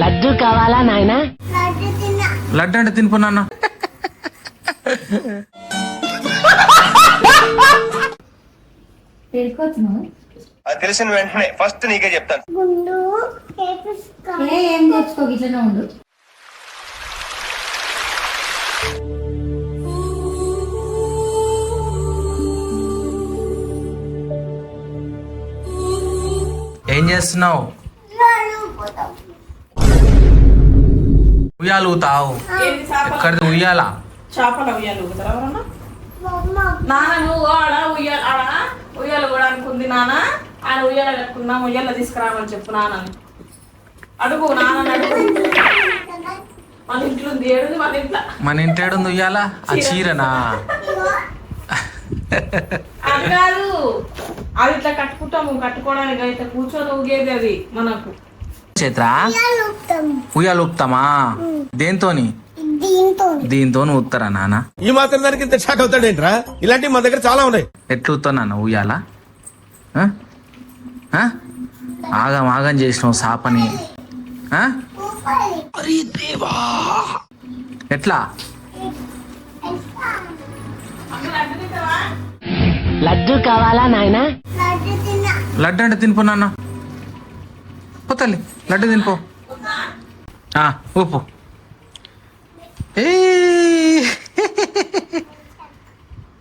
లడ్డు కావాలా నాయనా? లడ్డు అంటే తినిపోనా? తెలిసిన వెంటనే ఫస్ట్ నీకే చెప్తాను. ఏం తెచ్చుకో ఇట్లనే ఉండు. ఏం చేస్తున్నావు? ఉయ్యాలు ఊతావు? ఎక్కడిది ఉయ్యాల? చేపల ఉయ్యాలు ఊగుతారా ఎవరన్నా? నాన్న నువ్వు ఆడ ఉయ్యాలు కూడా అనుకుంది నాన్న. ఆడ ఉయ్యాల కట్టుకుందాం, ఉయ్యాల తీసుకురామని చెప్పు నాన్నని. అడుగు నాన్న అడుగు. మన ఇంట్లో ఉంది, ఏడుంది మన ఇంట్లో? మన ఇంటి ఏడుంది ఉయ్యాల? ఆ చీరనా? అది కాదు, అది ఇట్లా కట్టుకుంటాము. కట్టుకోవడానికి అయితే కూర్చొని ఊగేది అది మనకు. చేత్రా ఉయ్యాలు ఊపుతామా? దేంతోని? దీంతో ఊపుతారా నాన్న? ఈ మాత్రం దానికి ఇంత షాక్ అవుతాడేంట్రా? ఇలాంటివి మా దగ్గర చాలా ఉన్నాయి. ఎట్లా ఊపుతావు నాన్న ఉయ్యాల? ఆగం ఆగం చేసినావు సాపని. ఎట్లా? లడ్డు కావాలా నాయనా? లడ్డు అంటే తినిపో నాన్న. పోతల్లి లడ్డు తినిపో. ఊపు.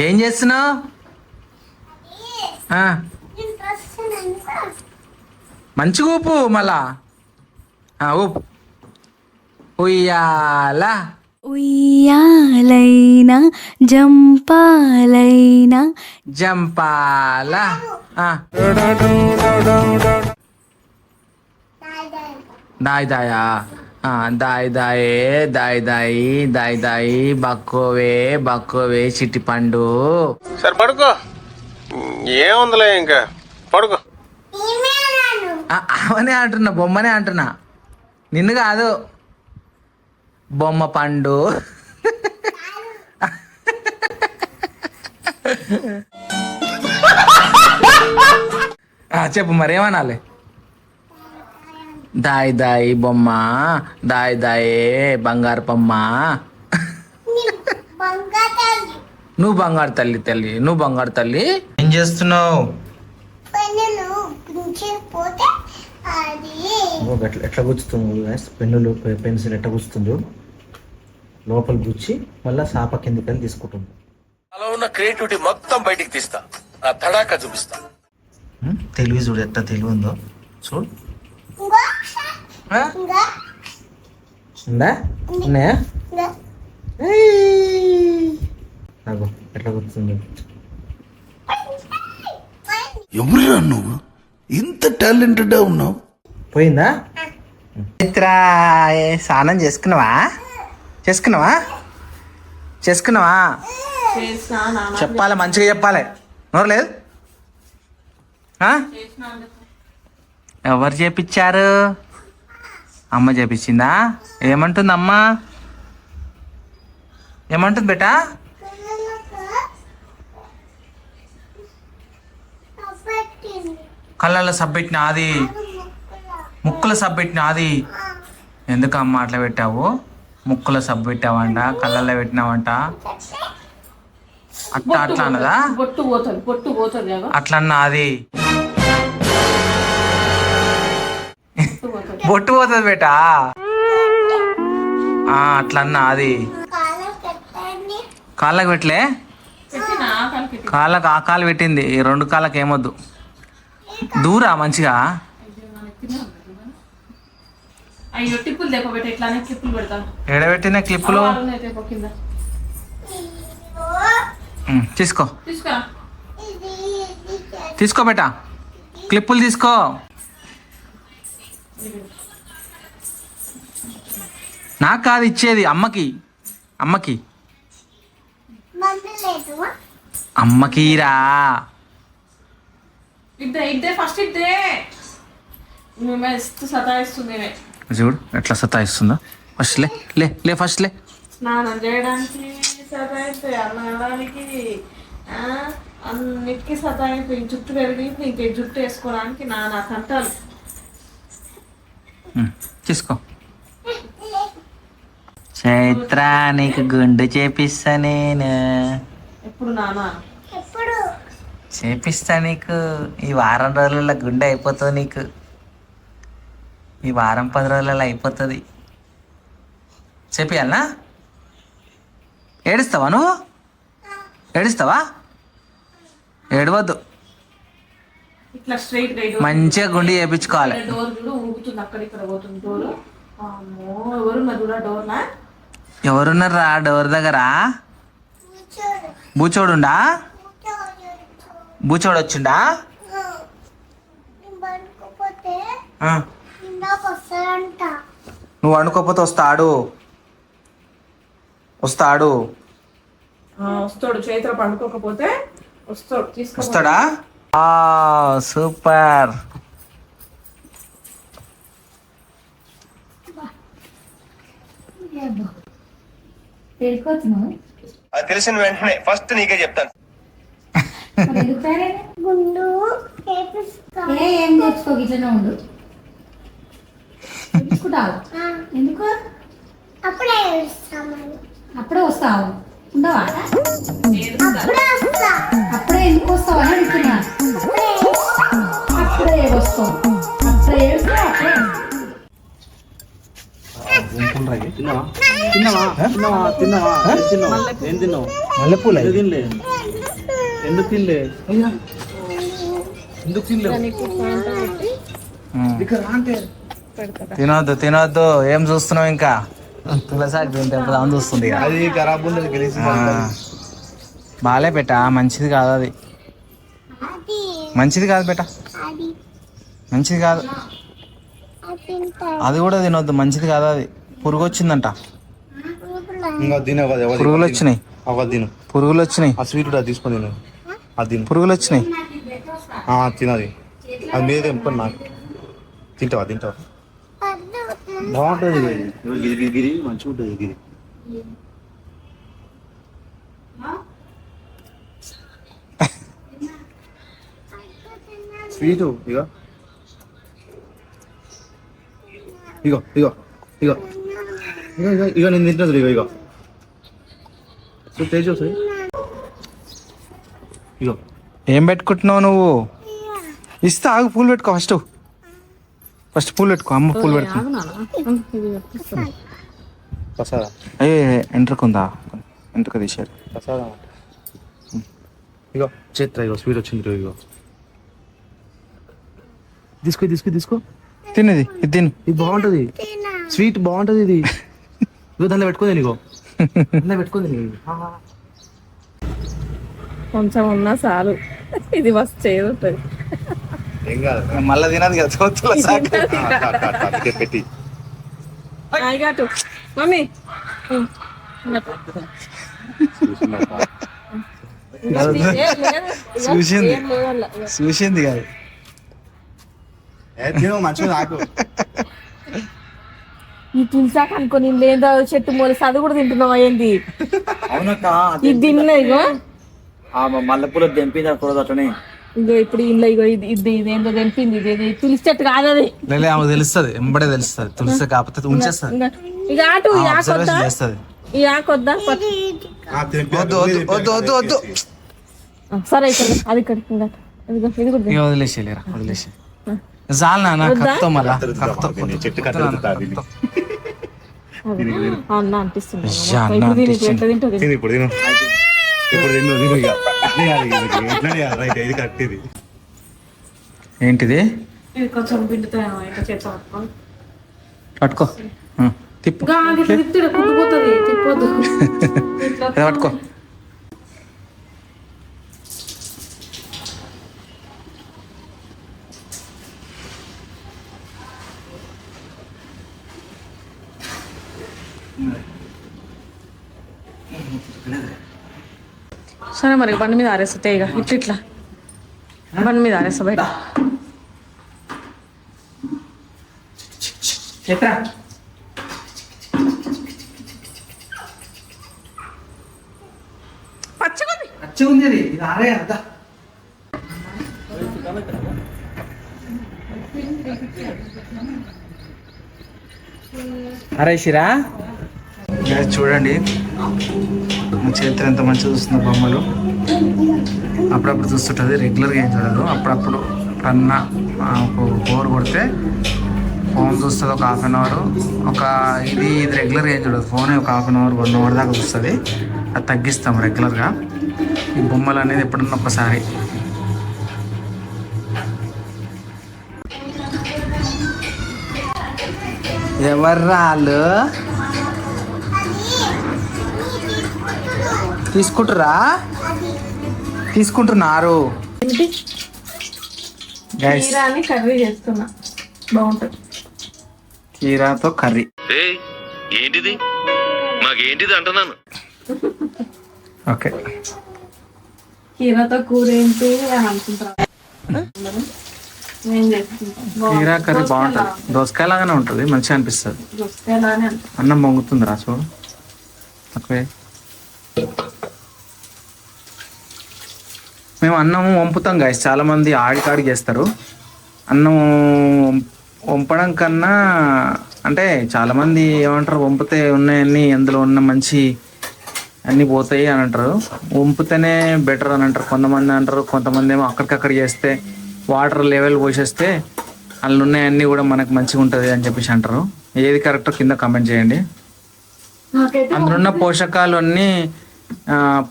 ఏం చేస్తున్నావు? మంచిగా ఊపు మళ్ళా. ఊపు. ఉయ్యాల ఉయ్యాలైనా జంపాలైనా జంపాల. దాయి దాయా? దాయి దాయే దాయి దాయి దాయి దాయి బక్కోవే బక్కోవే చిట్టి పండు. సరే పడుకో, ఏముందిలే ఇంకా పడుకో. అవనే అంటున్నా, బొమ్మనే అంటున్నా, నిన్ను కాదు. బొమ్మ పండు. చెప్పు మరి ఏమనాలి? దాయి దాయి బొమ్మ, దాయి దాయే బంగారు బొమ్మ. నువ్వు బంగారు తల్లి తల్లి, నువ్వు బంగారు తల్లి. ఏం చేస్తున్నావు? ఎట్లా గుచ్చుతుంది పెన్నులు పెన్సిల్ ఎట్లా గుచ్చుతుందో లోపల గుచ్చి మళ్ళీ సాప కిందకి తీసుకుంటుంది. అలా ఉన్న క్రియేటివిటీ మొత్తం బయటికి తీస్తా, నా తడాక చూపిస్తా. తెలివి చూడు ఎట్లా తెలివి ఉందో చూడు. ఉందా? ఉన్నాయా? నాకు ఎట్లా గుర్తుంది? ఎవరురా నువ్వు? ఇంత టాలెంటెడ్ ఉన్నావు. పోయిందా? చైత్రా స్నానం చేసుకున్నావా? చేసుకున్నావా? చేసుకున్నావా? చెప్పాలి, మంచిగా చెప్పాలి. నోరు లేదు? ఎవరు చేపించారు? అమ్మ చేపించిందా? ఏమంటుంది అమ్మ? ఏమంటుంది బేటా? కళ్ళల్లో సబ్బెట్టిన అది, ముక్కుల సబ్బెట్టిన అది. ఎందుకు అమ్మ అట్లా పెట్టావు? ముక్కుల సబ్బు పెట్టావంట, కళ్ళల్లో పెట్టినావంట. అట్లా అట్లా అన్నదా? అట్లా అన్నా అది. బొట్టు పోతుంది బేటా. అట్లా అన్నా అది. కాళ్ళకి పెట్టలే? కాళ్ళకి ఆ కాలు పెట్టింది, ఈ రెండు కాళ్ళకి ఏమొద్దు. దూరా మంచిగా. ఎడబెట్టిన క్లిప్పులు తీసుకో, తీసుకో బేటా, క్లిప్పులు తీసుకో. నాకు కాదు ఇచ్చేది, అమ్మకి. అమ్మకి అమ్మకిరా. చూడు ఎట్లా సతాయిస్తుందో. ఫస్ట్ లే లే లే ఫస్ట్ లే. స్నానం చేయడానికి సతాయిస్తే, అన్నడానికి అన్నిటికీ సతాయిపోయి, జుట్టు పెరిగింది. ఇంకే జుట్టు వేసుకోవడానికి నానా కంటాలు. తీసుకో. చైత్ర నీకు గుండు చేపిస్తా నేను. ఎప్పుడు నానా? చేపిస్తా నీకు. ఈ వారం రోజులలో గుండె అయిపోతుంది నీకు. ఈ వారం 10 రోజులలో అయిపోతుంది. చేపియాలనా? ఏడుస్తావా నువ్వు? ఏడుస్తావా? ఏడవద్దు. ఇట్లా స్ట్రైట్ మంచిగా గుండు చేయించుకోవాలి. డోర్ చూడు ఊగుతుంది, అక్కడ ఇక్కడ పోతుంది డోర్. అమ్మో ఎవరున్నారు చూడ డోర్ నా? ఎవరున్నారా డోర్ దగ్గర? బూచోడుండా? బూచోడు వచ్చిండా? ఆ. నువ్వు అనుకోకపోతే వస్తాడు. వస్తాడు. చైత్ర పండుకోకపోతే వస్తాడు. వస్తాడా? సూపర్. అది తెలిసిన వెంటనే ఫస్ట్ నీకే చెప్తాను. ఏం తెచ్చుకో ఇట్లనే ఉండు. తెచ్చుకుంటావు ఎందుకు? అప్పుడే వస్తావు. ఉండవా? అప్పుడే ఎందుకు వస్తావు అని అడుగుతున్నా. అప్పుడే వస్తావు. అప్పుడే ఏడుస్తావు. మల్లెపూల ఎందుకు తినలే? ఎందుకు తినలే? తినొద్దు తినొద్దు. ఏం చూస్తున్నావు ఇంకా? తులసాకు తింటే చూస్తుంది. అది ఖరాబ్ ఉండదు. బాలే బెట, మంచిది కాదు అది. మంచిది కాదు బెట, మంచిది కాదు. అది కూడా తినొద్దు, మంచిది కాదు అది. పురుగు వచ్చిందంట. పురుగులు వచ్చినాయి. పురుగులు వచ్చినాయి. ఆ స్వీట్ తీసుకొని అది పురుగులు వచ్చినాయి. తినది. అది మీద తెంపుకొని నాకు తింటావా? బాగుంటుంది గిరి, మంచిగా ఉంటుంది గిరి. స్వీటు ఇగో ఇగో ఇగో ఇగో ఇగో ఇగో ఇగో నేను తింటుంది. ఇగో ఇగో టేస్ట్ వస్తుంది. ఇగో ఏం పెట్టుకుంటున్నావు నువ్వు? ఇస్తా, ఆగు. పూలు పెట్టుకో ఫస్ట్ పూలు పెట్టుకో. అమ్మ పూలు పెట్టుకో. ప్రసాదం ఎంట్రుకుందా? ఎంట్రుక తీసారు. ప్రసాదం ఇగో చేత్ర. ఇగో స్వీట్ వచ్చింది. ఇగో తీసుకో. తినేది ఇది తిను. ఇది బాగుంటది. స్వీట్ బాగుంటది ఇది. ఇగో దాంట్లో పెట్టుకుంది. ఇగో దాంట్లో పెట్టుకుంది. కొంచెం ఉన్నా చాలు. ఇది మస్తు చేదుంటది. ఏం కాదు. మళ్ళీ తినదు కదా. పెట్టి అయ్యాటు మమ్మీ చూసింది కాదు. మంచిగా నాకు ఈ తులసాక అనుకోని లేదా చెట్టు మూలసి అది కూడా తింటున్నావా ఏంది? అవునక్క. ఇది తిన్నా. ఇగో మల్లెపూల తెంపింది కూడదు అట్లనే. ఇగో ఇప్పుడు ఇంట్లో ఇగో ఇది ఇదేందో తెంపింది. ఇది తులసి చెట్టు కాదు అది. ఆమె తెలుస్తుంది, ఎంబడే తెలుస్తుంది. తులసి కాకపోతే ఉంచేస్తుంది. ఇక అటు ఈ ఆకొద్దా? చేస్తుంది. ఈ ఆకొద్దా? వద్దు. సరే ఇక్కడ అది ఇక్కడ ఇదిగో ఇది కూడా ఇక వదిలేసేలేరా, వదిలేసే. చాలు నాన్న. కత్తో మళ్ళా చెట్టు అన్న అనిపిస్తుంది. అన్న ఇప్పుడు దీనికి ఎట్లా తింటుంది? ఇప్పుడు ఇది కట్టేది ఏంటిది? ఇది కొంచెం పిండుతాను. ఇట్లా చేత పట్టుకో. తిప్పు. ఇట్లా తిప్పితే కుట్టుకుపోతుంది. తిప్పొద్దు. పట్టుకో. సరే మరి బండి మీద ఆరేస్తా. ఇక ఇట్లా బండి మీద ఆరేస్తా బయట. పచ్చిగా ఉంది అది. ఇది ఆరే అర్థం. అరే శిరా గైస్ చూడండి మా చైత్ర ఎంత మంచిగా చూస్తుంది బొమ్మలు. అప్పుడప్పుడు చూస్తుంటుంది, రెగ్యులర్గా ఏం చూడదు. అప్పుడప్పుడు ఎప్పుడన్నా బోర్ కొడితే ఫోన్ చూస్తుంది ఒక హాఫ్ అన్ అవర్. ఇది రెగ్యులర్గా ఏం చూడదు, ఫోనే ఒక హాఫ్ అన్ అవర్ 1 అవర్ దాకా చూస్తుంది. అది తగ్గిస్తాం రెగ్యులర్గా. ఈ బొమ్మలు అనేది ఎప్పుడన్నా ఒకసారి. ఎవర్రాళ్ళు తీసుకుంటున్నారు గైస్. కీరాని కర్రీ చేస్తున్నా, బాగుంటుంది. కీరాతో కర్రీ. ఏంటిది మాకేంటిది అంటున్నాను. ఓకే, కీరాతో కూర ఏంటి అని అనుకుంటారా? నేను చేసుకుంటాను. కీరా కర్రీ బాగుంటుంది, దోసకాయ లాగానే ఉంటుంది, మంచిగా అనిపిస్తుంది. దోసకాయలానే అన్నం పొంగుతుంది రా చూడు. ఓకే, మేము అన్నం వంపుతాం గాయస్. చాలామంది ఆడికాడికి చేస్తారు. అన్నం వంపడం కన్నా అంటే చాలామంది ఏమంటారు, వంపితే ఉన్నాయన్నీ అందులో ఉన్న మంచి అన్నీ పోతాయి అని అంటారు. వంపితేనే బెటర్ అని అంటారు కొంతమంది అంటారు. కొంతమంది ఏమో అక్కడికక్కడ చేస్తే వాటర్ లెవెల్ పోసేస్తే అందులో ఉన్నాయన్నీ కూడా మనకు మంచిగా ఉంటుంది అని చెప్పేసి అంటారు. ఏది కరెక్టో కింద కామెంట్ చేయండి. అందులో ఉన్న పోషకాలు అన్నీ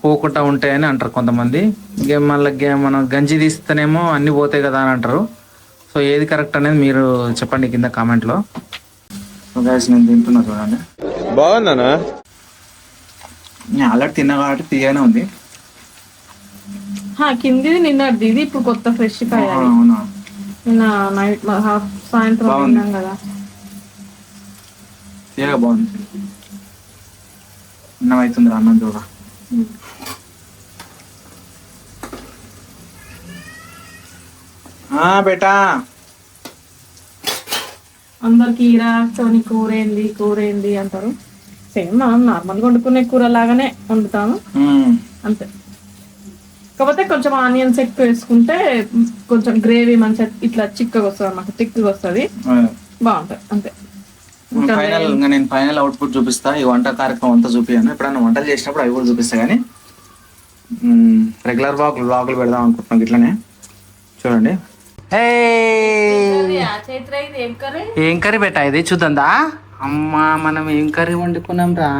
పోకుండా ఉంటాయని అంటారు కొంతమంది. మళ్ళీ మనం గంజి తీస్తేనేమో అన్నీ పోతాయి కదా అని అంటారు. సో ఏది కరెక్ట్ అనేది మీరు చెప్పండి కింద కామెంట్లో. నేను తింటున్నా చూడండి, బాగుందనా? నేను ఆల్రెడీ తిన్నా కాబట్టి తీయగానే ఉంది. కిందిది నిన్నది, ఇది ఇప్పుడు కొత్త ఫ్రెష్ కాయ. అవునా, నిన్న నైట్ సాయంత్రం తిన్నాం కదా. తీయగా బాగుంది. అన్నం అవుతుంది, అన్నం చూడ. బేటా అందరు కీరాతోని కూర ఏంది అంటారు. సేమ్ మనం నార్మల్గా వండుకునే కూర లాగానే వండుతాము అంతే. కాకపోతే కొంచెం ఆనియన్స్ ఎక్కువ వేసుకుంటే కొంచెం గ్రేవీ మంచిగా ఇట్లా చిక్కగా వస్తుంది అన్నమాట, థిక్గా వస్తుంది, బాగుంటుంది అంతే. నేను ఫైనల్ అవుట్పుట్ చూపిస్తా. ఈ వంట కార్యక్రమం అంతా చూపించాను. ఎప్పుడైనా వంటలు చేసినప్పుడు అవి కూడా చూపిస్తా. కానీ రెగ్యులర్ వ్లాగులు పెడదాం అనుకుంటున్నాం. ఇట్లనే చూడండి. ఏం కర్రీ పెట్టా ఇది చూద్దా. అమ్మా మనం ఏం కర్రీ వండుకున్నాం రా.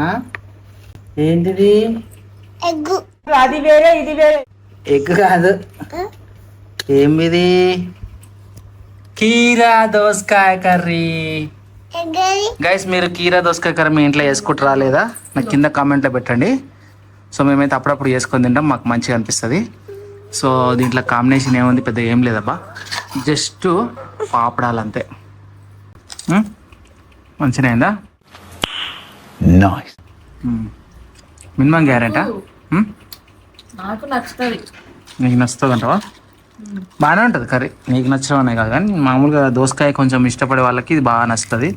ఏంటిది? అది వేరే ఇది వేరే. ఎగ్ కాదు, ఏమిది? కీరా దోసకాయ కర్రీ. గైస్ మీరు కీరా దోసకాయ కర్రీ మీ ఇంట్లో వేసుకుంటారా లేదా నాకు కింద కామెంట్లో పెట్టండి. సో మేమైతే అప్పుడప్పుడు చేసుకొని తింటాం, మాకు మంచిగా అనిపిస్తుంది. సో దీంట్లో కాంబినేషన్ ఏముంది, పెద్ద ఏం లేదబ్బా, జస్ట్ పాపడాలు అంతే. మంచిగా అయిందా? మినిమం గ్యారెంటా? నాకు నచ్చుతుంది. నీకు నచ్చుతుంది అంటావా? బాగానే ఉంటుంది కర్రీ, నీకు నచ్చడం అనే కాదు. కానీ మామూలుగా దోసకాయ కొంచెం ఇష్టపడే వాళ్ళకి ఇది బాగా నచ్చుతుంది.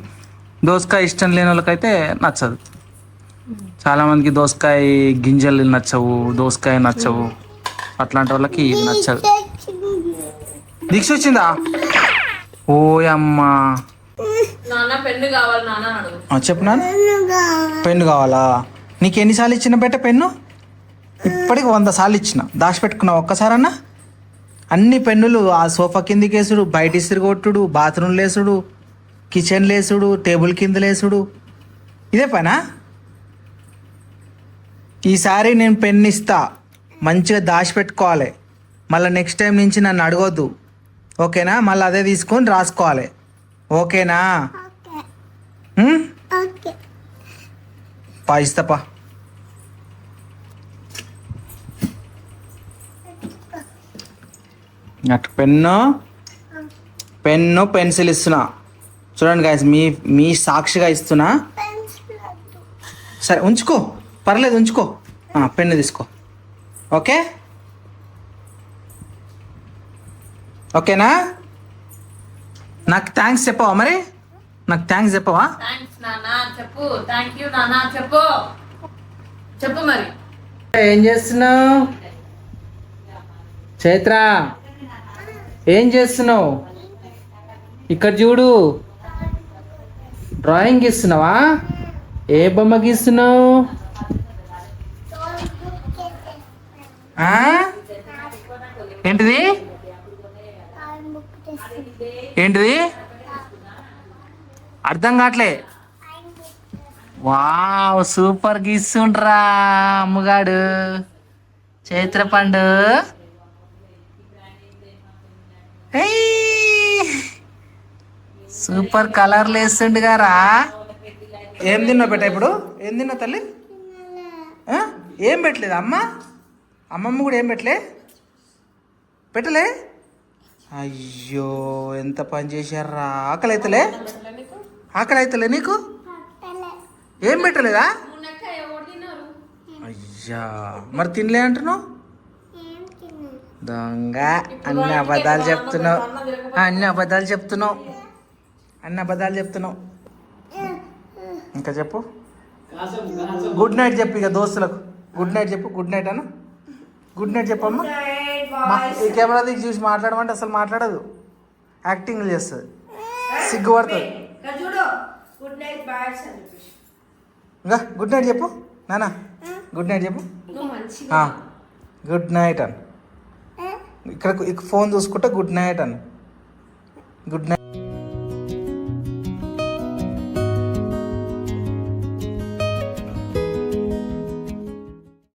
దోసకాయ ఇష్టం లేని వాళ్ళకైతే నచ్చదు. చాలామందికి దోసకాయ గింజలు నచ్చవు, దోసకాయ నచ్చవు, అట్లాంటి వాళ్ళకి ఇది నచ్చదు. దీక్ష వచ్చిందా? ఓయమ్మా, పెన్ను కావాలి నాన్న. చెప్పు నాన్న, పెన్ను కావాలా? నీకు ఎన్నిసార్లు ఇచ్చిన బెట్ట పెన్ను? ఇప్పటికి 100 సార్లు ఇచ్చిన. దాచిపెట్టుకున్నావు ఒక్కసారన్నా? అన్ని పెన్నులు ఆ సోఫా కిందికి వేసుడు, బయట ఇసిరి కొట్టుడు, బాత్రూమ్ లేసుడు, కిచెన్ లేసుడు, టేబుల్ కింద లేసుడు, ఇదే పనా? ఈసారి నేను పెన్ ఇస్తా, మంచిగా దాచిపెట్టుకోవాలి. మళ్ళీ నెక్స్ట్ టైం నుంచి నన్ను అడగొద్దు, ఓకేనా? మళ్ళీ అదే తీసుకొని రాసుకోవాలి, ఓకేనా? పా ఇస్తాపా. అటు పెన్ను పెన్సిల్ ఇస్తున్నా చూడండి గాయస్, మీ సాక్షిగా ఇస్తున్నా. సరే ఉంచుకో, పర్లేదు ఉంచుకో. పెన్ను తీసుకో, ఓకేనా? నాకు థ్యాంక్స్ చెప్పవా? మరి నాకు థ్యాంక్స్ చెప్పవా? చెప్పు మరి. ఏం చేస్తున్నావు చైత్ర? ఏం చేస్తున్నావు? ఇక్కడ చూడు, డ్రాయింగ్ ఇస్తున్నావా? ఏ బొమ్మ గీస్తున్నావు? ఆ? ఏంటిది ఏంటిది అర్థం కావట్లే. వావ్ సూపర్ గీస్తుండ్రా అమ్మగాడు చైత్ర పండు. సూపర్ కలర్లు వేస్తుండు గారా. ఏం తిన్నావు బెట్ట ఇప్పుడు? ఏం తిన్నావు తల్లి? ఆ? ఏం పెట్టలేదు అమ్మ? అమ్మమ్మ కూడా ఏం పెట్టలే? అయ్యో ఎంత పని చేశారా. ఆకలి అవుతలే నీకు? ఏం పెట్టలేదా? అయ్యా మరి తినలే అంటున్నావు? దొంగ అన్ని అబద్ధాలు చెప్తున్నావు. ఇంకా చెప్పు. గుడ్ నైట్ చెప్పు ఇక దోస్తులకు. గుడ్ నైట్ చెప్పు. గుడ్ నైట్ అను. గుడ్ నైట్ చెప్పమ్మా. ఈ కెమెరా దిగి చూసి మాట్లాడమంటే అసలు మాట్లాడదు, యాక్టింగ్ చేస్తుంది, సిగ్గుపడుతుంది. ఇంకా గుడ్ నైట్ చెప్పు నానా. గుడ్ నైట్ చెప్పు. గుడ్ నైట్ అను. ఇక్కడ ఫోన్ చూసుకుంటే గుడ్ నైట్ అను. Good night.